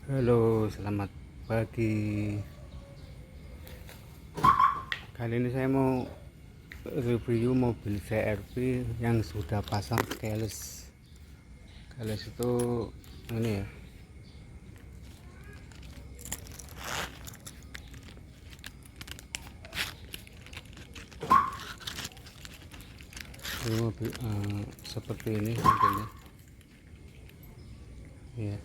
Halo, selamat pagi. Kali ini saya mau review mobil CR-V yang sudah pasang keyless. Keyless itu ini ya. Ini mobil seperti ini mobilnya. Ya.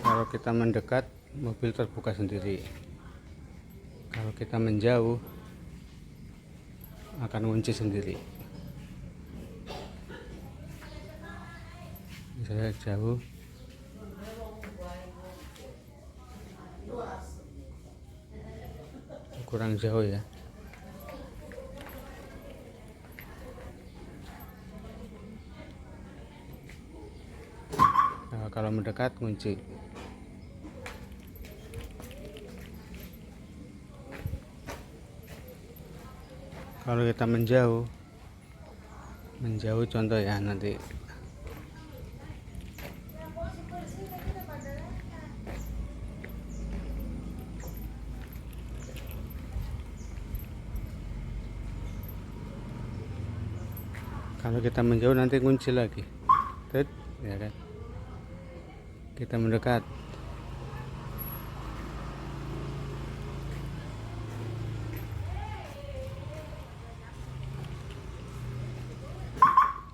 Kalau kita mendekat, mobil terbuka sendiri. Kalau kita menjauh, akan kunci sendiri. Saya jauh, kurang jauh ya. Nah, kalau mendekat kunci. Kalau kita menjauh contoh ya, nanti kalau kita menjauh nanti kunci lagi. Ya kan? Kita mendekat.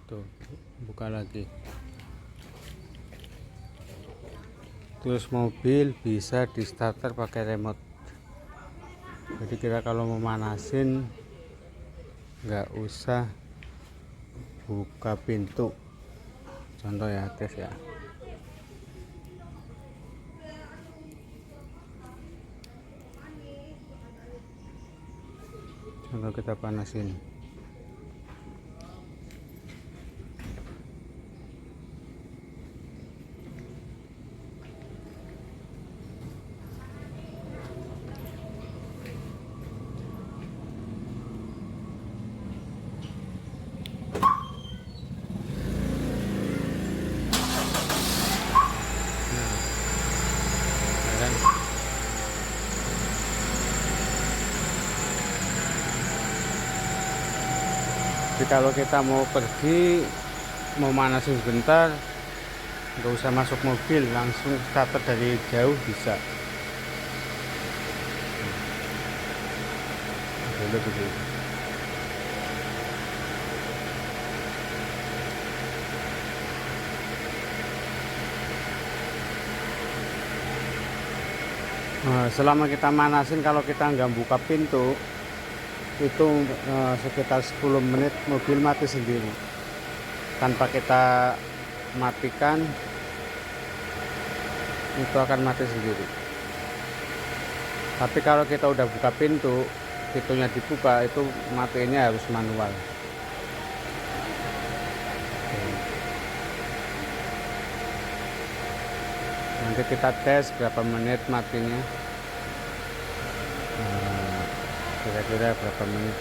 Tuh, buka lagi. Terus mobil bisa di starter pakai remote. Jadi kita kalau mau manasin nggak usah buka pintu. Contoh ya, tes ya. Contoh kita panasin. Ya kan? Jadi kalau kita mau pergi, mau manasin sebentar, nggak usah masuk mobil, langsung starter dari jauh bisa. Dulu begitu. Nah, selama kita manasin, kalau kita nggak buka pintu itu sekitar 10 menit mobil mati sendiri tanpa kita matikan, itu akan mati sendiri. Tapi kalau kita udah buka pintu, pintunya dibuka, itu matinya harus manual. Nanti kita tes berapa menit matinya, kira-kira berapa menit.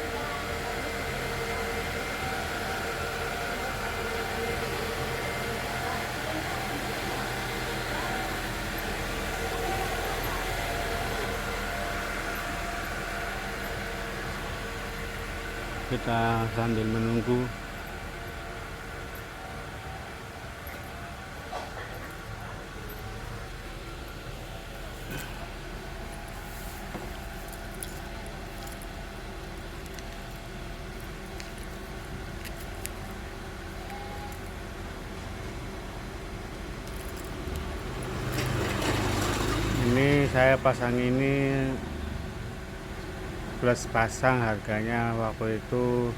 Kita sambil menunggu. Ini saya pasang ini plus pasang, harganya waktu itu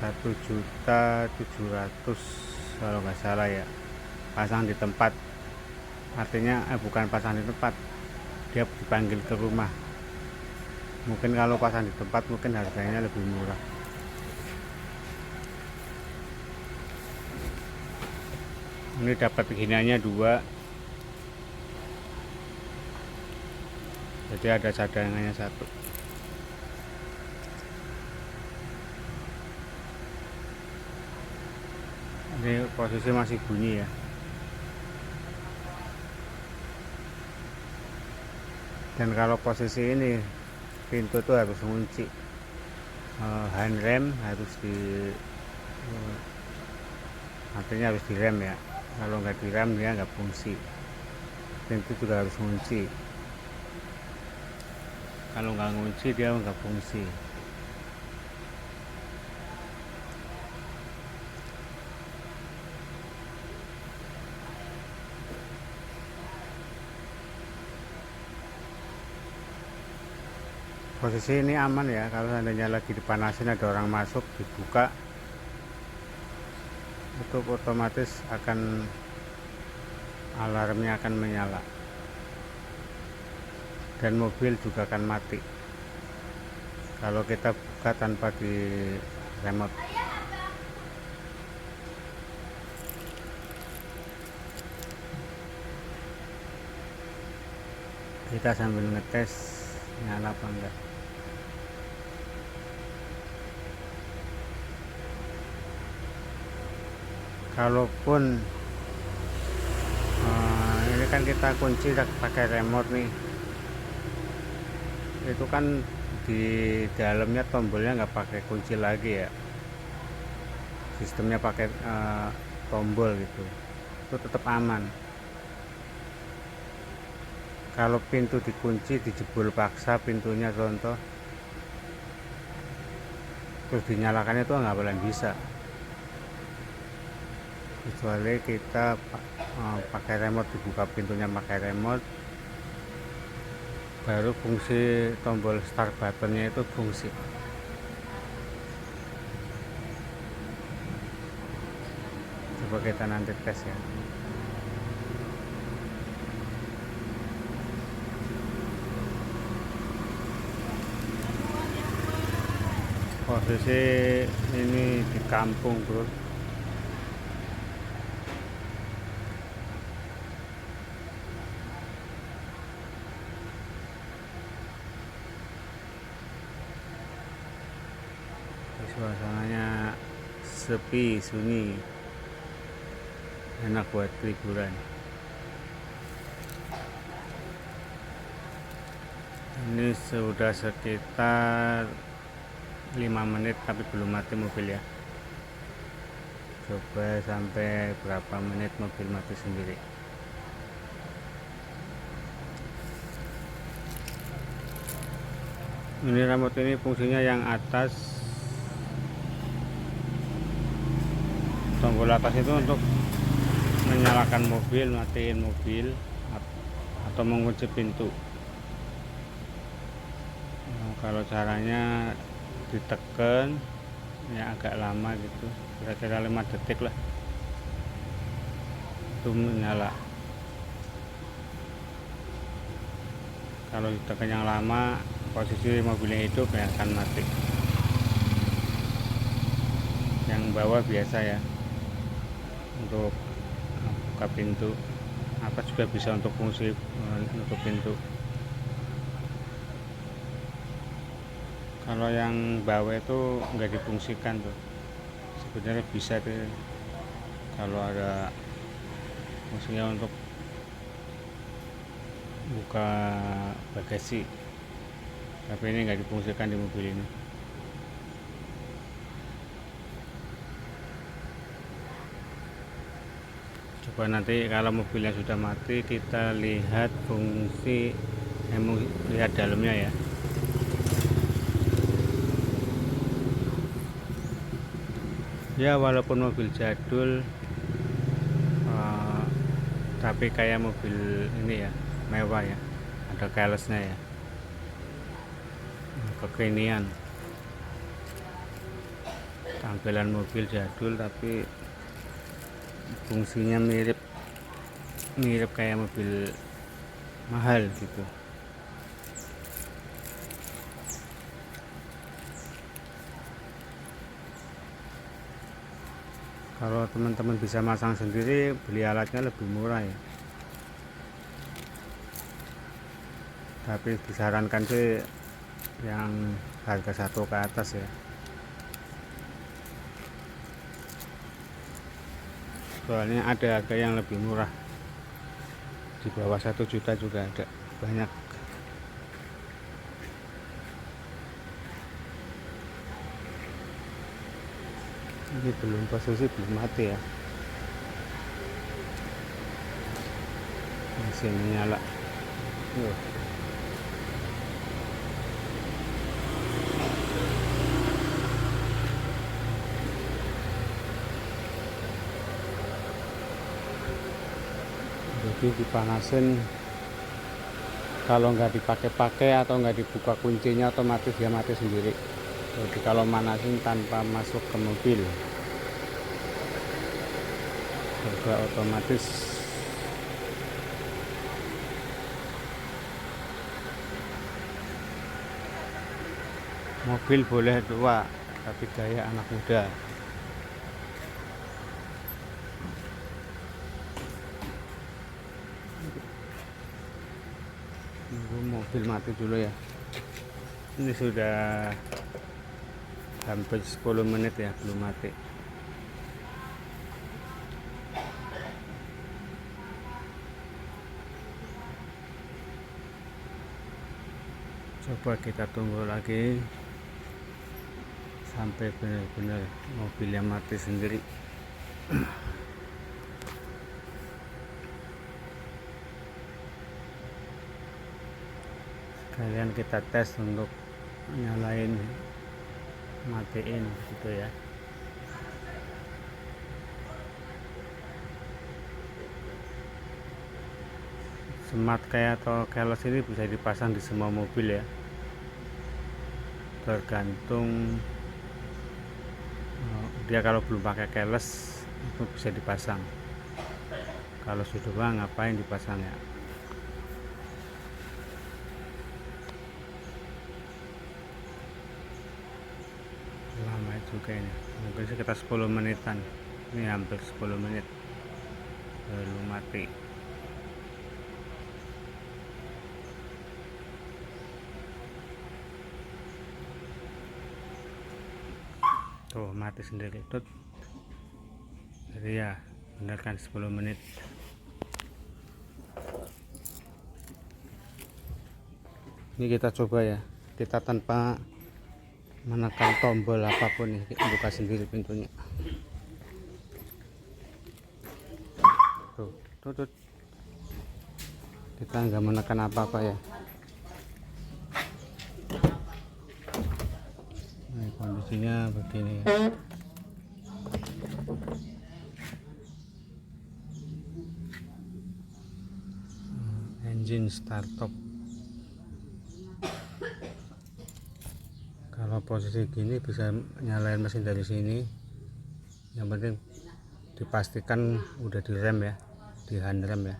1.700.000 kalau nggak salah ya. Pasang di tempat, artinya bukan pasang di tempat, dia dipanggil ke rumah. Mungkin kalau pasang di tempat mungkin harganya lebih murah. Ini dapat beginiannya 2, jadi ada cadangannya 1. Ini posisi masih bunyi ya. Dan kalau posisi ini pintu tuh harus ngunci, handrem harus di artinya harus direm ya. Kalau nggak direm dia nggak fungsi. Pintu juga harus ngunci, kalau nggak ngunci dia nggak fungsi. Posisi ini aman ya, kalau seandainya lagi dipanasin ada orang masuk dibuka itu otomatis akan alarmnya akan menyala dan mobil juga akan mati kalau kita buka tanpa di remote. Kita sambil ngetes nyala apa enggak. Kalaupun ini kan kita kunci pakai remote nih, itu kan di dalamnya tombolnya nggak pakai kunci lagi ya, sistemnya pakai tombol gitu, itu tetap aman. Kalau pintu dikunci, dijebol paksa pintunya contoh, terus dinyalakannya itu nggak bakalan bisa, kecuali kita pakai remote, dibuka pintunya pakai remote, baru fungsi tombol start buttonnya itu fungsi. Coba kita nanti tes ya. Posisi ini di kampung bro, suasananya sepi, sunyi, enak buat liburan. Ini sudah sekitar 5 menit tapi belum mati mobil ya. Coba sampai berapa menit mobil mati sendiri. Ini remote ini fungsinya yang atas, tombol atas itu untuk menyalakan mobil, matiin mobil, atau mengunci pintu. Kalau caranya ditekan ya agak lama gitu, kira-kira 5 detik lah itu menyala. Kalau ditekan yang lama, posisi mobilnya hidup ya akan mati. Yang bawah biasa ya untuk buka pintu, atas juga bisa untuk fungsi menutup pintu. Kalau yang bawah itu nggak difungsikan tuh, sebenarnya bisa tuh kalau ada fungsinya untuk buka bagasi, tapi ini nggak difungsikan di mobil ini. Coba nanti kalau mobilnya sudah mati kita lihat fungsi, lihat dalamnya ya. Ya walaupun mobil jadul, tapi kayak mobil ini ya, mewah ya, ada keylessnya ya, kekinian. Tampilan mobil jadul tapi fungsinya mirip kayak mobil mahal gitu. Kalau teman-teman bisa masang sendiri, beli alatnya lebih murah ya, tapi disarankan sih yang harga 1 ke atas ya. soalnya ada harga yang lebih murah, di bawah 1 juta juga ada banyak. Ini belum posisi, belum mati ya, masih menyala. Jadi dipanasin, kalau nggak dipakai-pakai atau nggak dibuka kuncinya otomatis dia mati sendiri. Jadi kalau manasin tanpa masuk ke mobil juga otomatis mobil boleh tua tapi gaya anak muda. Tunggu mobil mati dulu ya. Ini sudah hampir 10 menit ya belum mati. Coba kita tunggu lagi sampai benar-benar mobilnya mati sendiri. Sekalian kita tes untuk nyalain, matiin gitu ya. Smart kayak atau keyless ini bisa dipasang di semua mobil ya, tergantung dia. Kalau belum pakai keyless itu bisa dipasang, kalau sudah ngapain dipasang ya. Lama juga ini, mungkin sekitar 10 menitan. Ini hampir 10 menit baru mati. Tuh mati sendiri tuh. Jadi ya benar kan 10 menit. Ini kita coba ya, kita tanpa menekan tombol apapun nih, buka sendiri pintunya. Tuh. Kita nggak menekan apa-apa ya. Nah, kondisinya begini ya. Engine start top. Kalau posisi gini bisa nyalain mesin dari sini. Yang penting dipastikan udah direm ya, di handrem ya.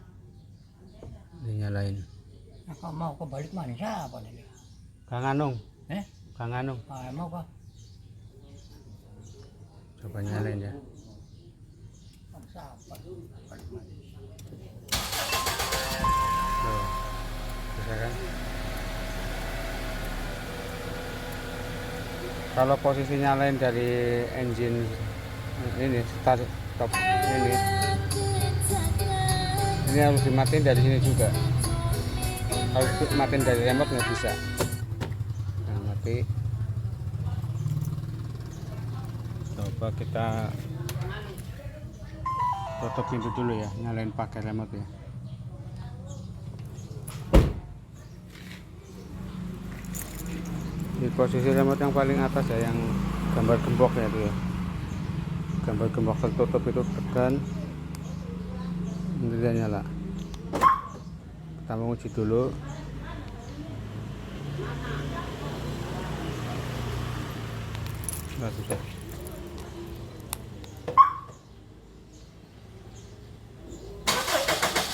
Dinyalain. Nah, kalau mau kebalik mana siapa nih? Kang Anung. Kang Anung. Mau kok? Coba nyalain ya. Siapa? Tuh. Bisa kan? Kalau posisi nyalain dari engine ini start top ini harus dimatiin dari sini juga. Harus dimatiin dari remote nggak bisa. Nah, mati. Coba kita tutup pintu dulu ya, nyalain pakai remote ya. Di posisi remote yang paling atas ya, yang gambar gembok ya itu ya. Gambar gembok tertutup itu tekan, nanti dia nyala. Kita mau uji dulu. Nggak bisa.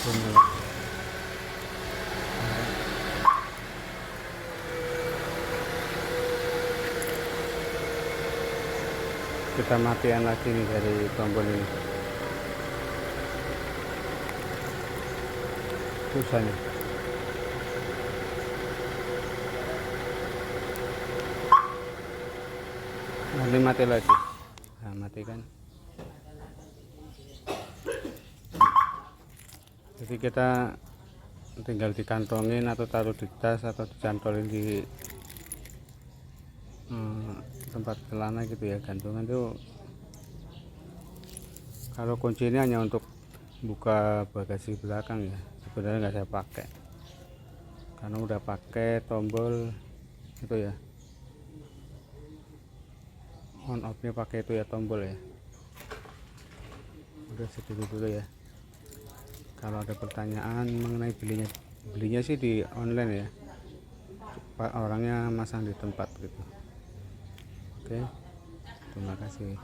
Nyala. Kita matikan lagi nih dari tombol ini. Susah nih. Nanti mati lagi. Nah, matikan. Jadi kita tinggal dikantongin atau taruh di tas atau dicantolin di tempat celana gitu ya, gantungan tuh. Kalau kunci ini hanya untuk buka bagasi belakang ya, sebenarnya nggak saya pakai karena udah pakai tombol itu ya, on off nya pakai itu ya, tombol ya. Udah segitu dulu ya. Kalau ada pertanyaan mengenai belinya sih di online ya, orangnya masang di tempat gitu. Oke, terima kasih.